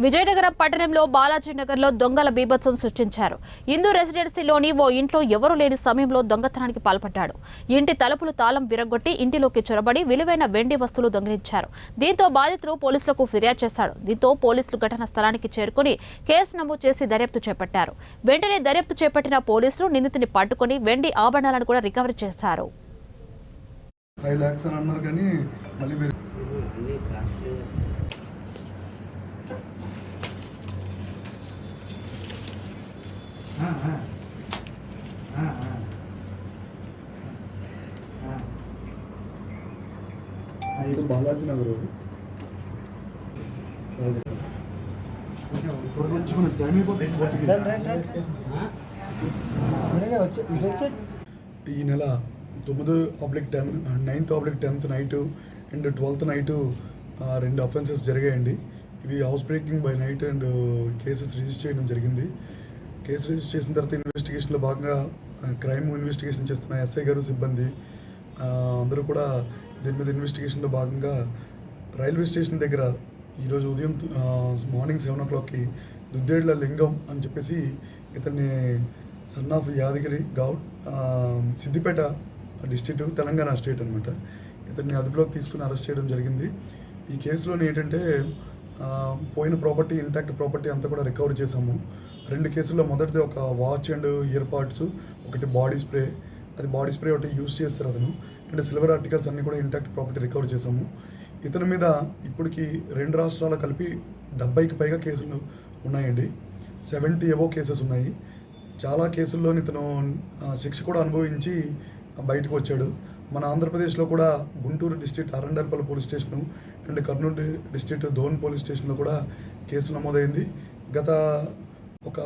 విజయనగరం పట్టణంలో బాలాజీనగర్లో దొంగల బీభత్సం సృష్టించారు. హిందూ రెసిడెన్సీలోని ఓ ఇంట్లో ఎవరూ లేని సమయంలో దొంగతనానికి పాల్పడ్డాడు. ఇంటి తలుపులు తాళం విరగొట్టి ఇంటిలోకి చొరబడి విలువైన వెండి వస్తువులు దొంగిలించారు. దీంతో బాధితుడు పోలీసులకు ఫిర్యాదు చేశాడు. దీంతో పోలీసులు ఘటనా స్థలానికి చేరుకుని కేసు నమోదు చేసి దర్యాప్తు చేపట్టారు. వెంటనే దర్యాప్తు చేపట్టిన పోలీసులు నిందితుని పట్టుకుని వెండి ఆభరణాలను కూడా రికవరీ చేశారు. 5 lakhs అని అన్నారు కానీ మళ్ళీ మీరు ఇది బాలాజీ నగర్ టైం ఈ నెల 9/10 9/10 night and 12th night 2 offences జరిగాయండి. ఇవి house breaking by night and cases register చేయడం జరిగింది. కేసు రిజిస్టర్ చేసిన తర్వాత ఇన్వెస్టిగేషన్లో భాగంగా క్రైమ్ ఇన్వెస్టిగేషన్ చేస్తున్న ఎస్ఐ గారు సిబ్బంది అందరూ కూడా దీని మీద ఇన్వెస్టిగేషన్లో భాగంగా రైల్వే స్టేషన్ దగ్గర ఈరోజు ఉదయం మార్నింగ్ 7 o'clockకి దుద్దేళ్ల లింగం అని చెప్పేసి ఇతన్ని son of Yadagiri Goud Siddipet district Telangana state అనమాట. ఇతన్ని అదుపులోకి తీసుకుని అరెస్ట్ చేయడం జరిగింది. ఈ కేసులోని ఏంటంటే పోయిన ప్రాపర్టీ ఇంటాక్ట్ ప్రాపర్టీ అంతా కూడా రికవర్ చేసాము. 2 కేసుల్లో మొదటిది ఒక వాచ్ అండ్ ఇయర్ పాడ్స్, ఒకటి బాడీ స్ప్రే, అది బాడీ స్ప్రే ఒకటి యూజ్ చేస్తారు అతను, అండ్ సిల్వర్ ఆర్టికల్స్ అన్నీ కూడా ఇంటాక్ట్ ప్రాపర్టీ రికవర్ చేసాము. ఇతని మీద ఇప్పటికి 2 రాష్ట్రాలు కలిపి 70కి పైగా కేసులు ఉన్నాయండి. 70 ఎబో కేసెస్ ఉన్నాయి. చాలా కేసుల్లోని ఇతను శిక్ష కూడా అనుభవించి బయటకు వచ్చాడు. మన ఆంధ్రప్రదేశ్లో కూడా Guntur district Arandalpalli police station and Kurnool district Dhone police స్టేషన్లో కూడా కేసు నమోదైంది. గత ఒక